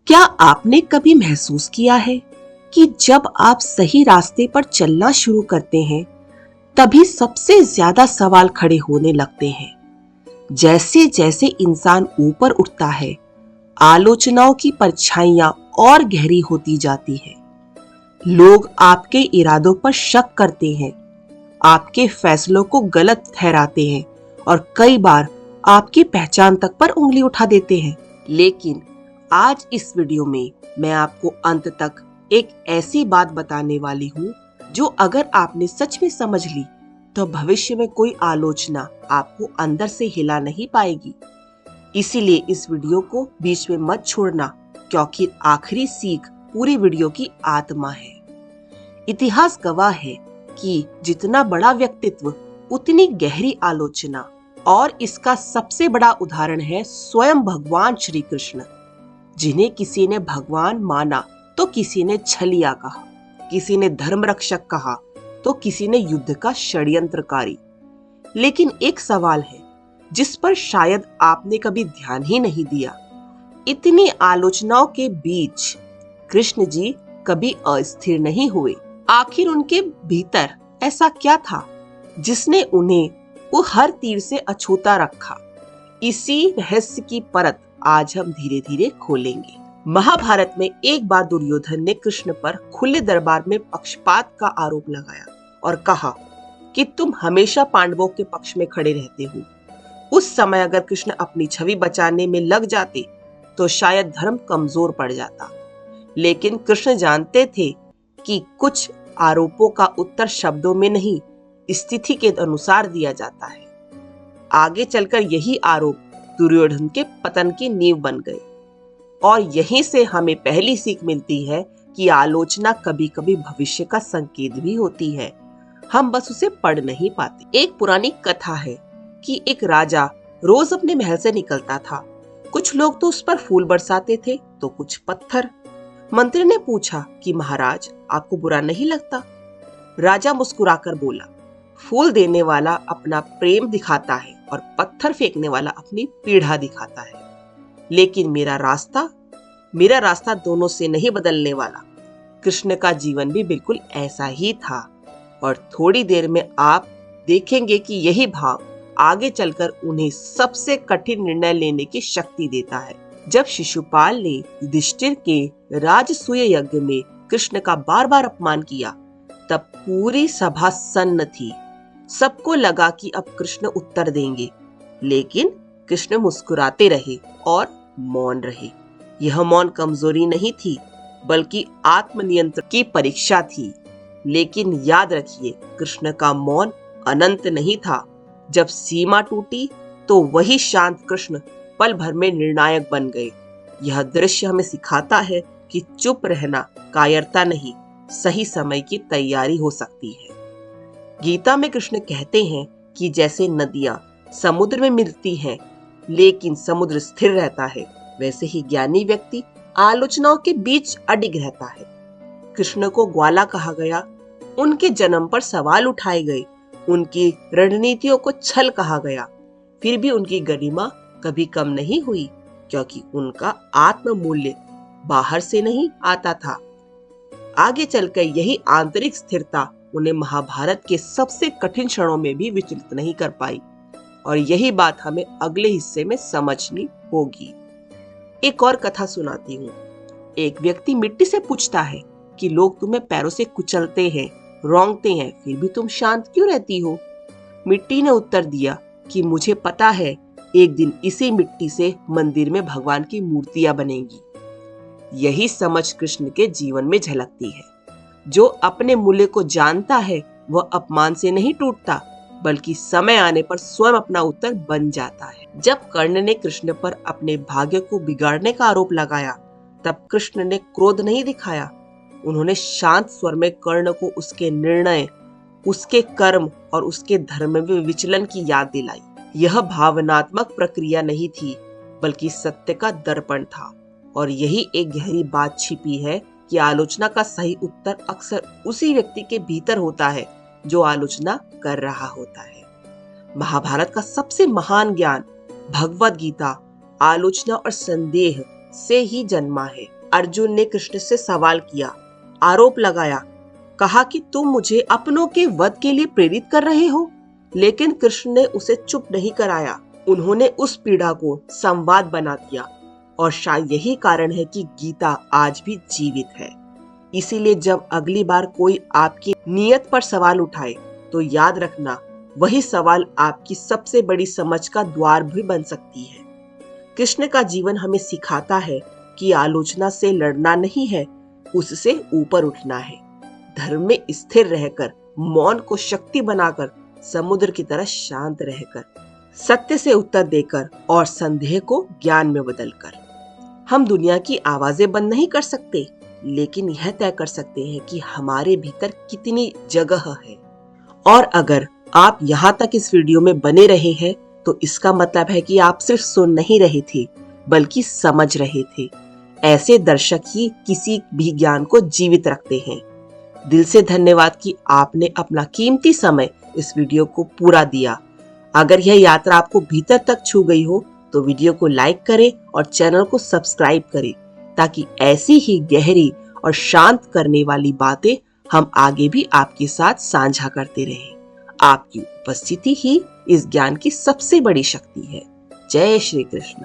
क्या आपने कभी महसूस किया है कि जब आप सही रास्ते पर चलना शुरू करते हैं तभी सबसे ज्यादा सवाल खड़े होने लगते हैं। जैसे जैसे इंसान ऊपर उठता है, आलोचनाओं की परछाइयां और गहरी होती जाती है। लोग आपके इरादों पर शक करते हैं, आपके फैसलों को गलत ठहराते हैं और कई बार आपकी पहचान तक पर उंगली उठा देते हैं। लेकिन आज इस वीडियो में मैं आपको अंत तक एक ऐसी बात बताने वाली हूँ जो अगर आपने सच में समझ ली तो भविष्य में कोई आलोचना आपको अंदर से हिला नहीं पाएगी। इसीलिए इस वीडियो को बीच में मत छोड़ना, क्योंकि आखिरी सीख पूरी वीडियो की आत्मा है। इतिहास गवाह है कि जितना बड़ा व्यक्तित्व उतनी गहरी आलोचना, और इसका सबसे बड़ा उदाहरण है स्वयं भगवान श्री कृष्ण, जिन्हें किसी ने भगवान माना तो किसी ने छलिया कहा, किसी ने धर्म रक्षक कहा तो किसी ने युद्ध का षड्यंत्रकारी। लेकिन एक सवाल है जिस पर शायद आपने कभी ध्यान ही नहीं दिया। इतनी आलोचनाओं के बीच कृष्ण जी कभी अस्थिर नहीं हुए। आखिर उनके भीतर ऐसा क्या था जिसने उन्हें वो हर तीर से अछूता रखा? इसी रहस्य की परत आज हम धीरे धीरे खोलेंगे। महाभारत में एक बार दुर्योधन ने कृष्ण पर खुले दरबार में पक्षपात का आरोप लगाया और कहा कि तुम हमेशा पांडवों के पक्ष में खड़े रहते हो। उस समय अगर कृष्ण अपनी छवि बचाने में लग जाते तो शायद धर्म कमजोर पड़ जाता। लेकिन कृष्ण जानते थे कि कुछ आरोपों का उत्तर शब्दों में नहीं, स्थिति के अनुसार दिया जाता है। आगे चलकर यही आरोप दुर्योधन के पतन की नींव बन गए। और यहीं से हमें पहली सीख मिलती है कि आलोचना कभी कभी भविष्य का संकेत भी होती है, हम बस उसे पढ़ नहीं पाते। एक पुरानी कथा है कि एक राजा रोज अपने महल से निकलता था। कुछ लोग तो उस पर फूल बरसाते थे तो कुछ पत्थर। मंत्री ने पूछा कि महाराज, आपको बुरा नहीं लगता? राजा मुस्कुराकर बोला, फूल देने वाला अपना प्रेम दिखाता है और पत्थर फेंकने वाला अपनी पीड़ा दिखाता है, लेकिन मेरा रास्ता दोनों से नहीं बदलने वाला। कृष्ण का जीवन भी बिल्कुल ऐसा ही था, और थोड़ी देर में आप देखेंगे कि यही भाव आगे चलकर उन्हें सबसे कठिन निर्णय लेने की शक्ति देता है। जब शिशुपाल ने युधिष्ठिर के राजसूय यज्ञ में कृष्ण का बार बार अपमान किया, तब पूरी सभा सन्न थी। सबको लगा कि अब कृष्ण उत्तर देंगे, लेकिन कृष्ण मुस्कुराते रहे और मौन रहे। यह मौन कमजोरी नहीं थी, बल्कि आत्मनियंत्रण की परीक्षा थी। लेकिन याद रखिए, कृष्ण का मौन अनंत नहीं था। जब सीमा टूटी तो वही शांत कृष्ण पल भर में निर्णायक बन गए। यह दृश्य हमें सिखाता है कि चुप रहना कायरता नहीं, सही समय की तैयारी हो सकती है। गीता में कृष्ण कहते हैं कि जैसे नदियां समुद्र में मिलती हैं, लेकिन समुद्र स्थिर रहता है, वैसे ही ज्ञानी व्यक्ति आलोचनाओं के बीच अडिग रहता है। कृष्ण को ग्वाला कहा गया, उनके जन्म पर सवाल उठाए गए, उनकी रणनीतियों को छल कहा गया, फिर भी उनकी गरिमा कभी कम नहीं हुई, क्योंकि उनका आत्म मूल्य बाहर से नहीं आता था। आगे चलकर यही आंतरिक स्थिरता उन्हें महाभारत के सबसे कठिन क्षणों में भी विचलित नहीं कर पाई, और यही बात हमें अगले हिस्से में समझनी होगी। एक और कथा सुनाती हूँ। एक व्यक्ति मिट्टी से पूछता है कि लोग तुम्हें पैरों से कुचलते हैं, रौंदते हैं, फिर भी तुम शांत क्यों रहती हो? मिट्टी ने उत्तर दिया कि मुझे पता है, एक दिन इसी मिट्टी से मंदिर में भगवान की मूर्तियां बनेंगी। यही समझ कृष्ण के जीवन में झलकती है। जो अपने मूल्य को जानता है वह अपमान से नहीं टूटता, बल्कि समय आने पर स्वयं अपना उत्तर बन जाता है। जब कर्ण ने कृष्ण पर अपने भाग्य को बिगाड़ने का आरोप लगाया, तब कृष्ण ने क्रोध नहीं दिखाया। उन्होंने शांत स्वर में कर्ण को उसके निर्णय, उसके कर्म और उसके धर्म में विचलन की याद दिलाई। यह भावनात्मक प्रक्रिया नहीं थी, बल्कि सत्य का दर्पण था। और यही एक गहरी बात छिपी है कि आलोचना का सही उत्तर अक्सर उसी व्यक्ति के भीतर होता है जो आलोचना कर रहा होता है। महाभारत का सबसे महान ज्ञान भगवद गीता आलोचना और संदेह से ही जन्मा है। अर्जुन ने कृष्ण से सवाल किया, आरोप लगाया, कहा कि तुम मुझे अपनों के वध के लिए प्रेरित कर रहे हो। लेकिन कृष्ण ने उसे चुप नहीं कराया। उन्होंने उस पीड़ा को संवाद बना दिया और शायद यही कारण है कि गीता आज भी जीवित है। इसीलिए जब अगली बार कोई आपकी नीयत पर सवाल उठाए तो याद रखना, वही सवाल आपकी सबसे बड़ी समझ का द्वार भी बन सकती है। कृष्ण का जीवन हमें सिखाता है कि आलोचना से लड़ना नहीं है, उससे ऊपर उठना है। धर्म में स्थिर रहकर, मौन को शक्ति बनाकर, समुद्र की तरह शांत रहकर, सत्य से उत्तर देकर और संदेह को ज्ञान में बदलकर। हम दुनिया की आवाजें बंद नहीं कर सकते, लेकिन यह तय कर सकते हैं कि हमारे भीतर कितनी जगह है। और अगर आप यहाँ तक इस वीडियो में बने रहे हैं तो इसका मतलब है कि आप सिर्फ सुन नहीं रहे थे, बल्कि समझ रहे थे। ऐसे दर्शक ही किसी भी ज्ञान को जीवित रखते हैं। दिल से धन्यवाद कि आपने अपना कीमती समय इस वीडियो को पूरा दिया। अगर यह यात्रा आपको भीतर तक छू गई हो तो वीडियो को लाइक करें और चैनल को सब्सक्राइब करें, ताकि ऐसी ही गहरी और शांत करने वाली बातें हम आगे भी आपके साथ साझा करते रहें। आपकी उपस्थिति ही इस ज्ञान की सबसे बड़ी शक्ति है। जय श्री कृष्ण।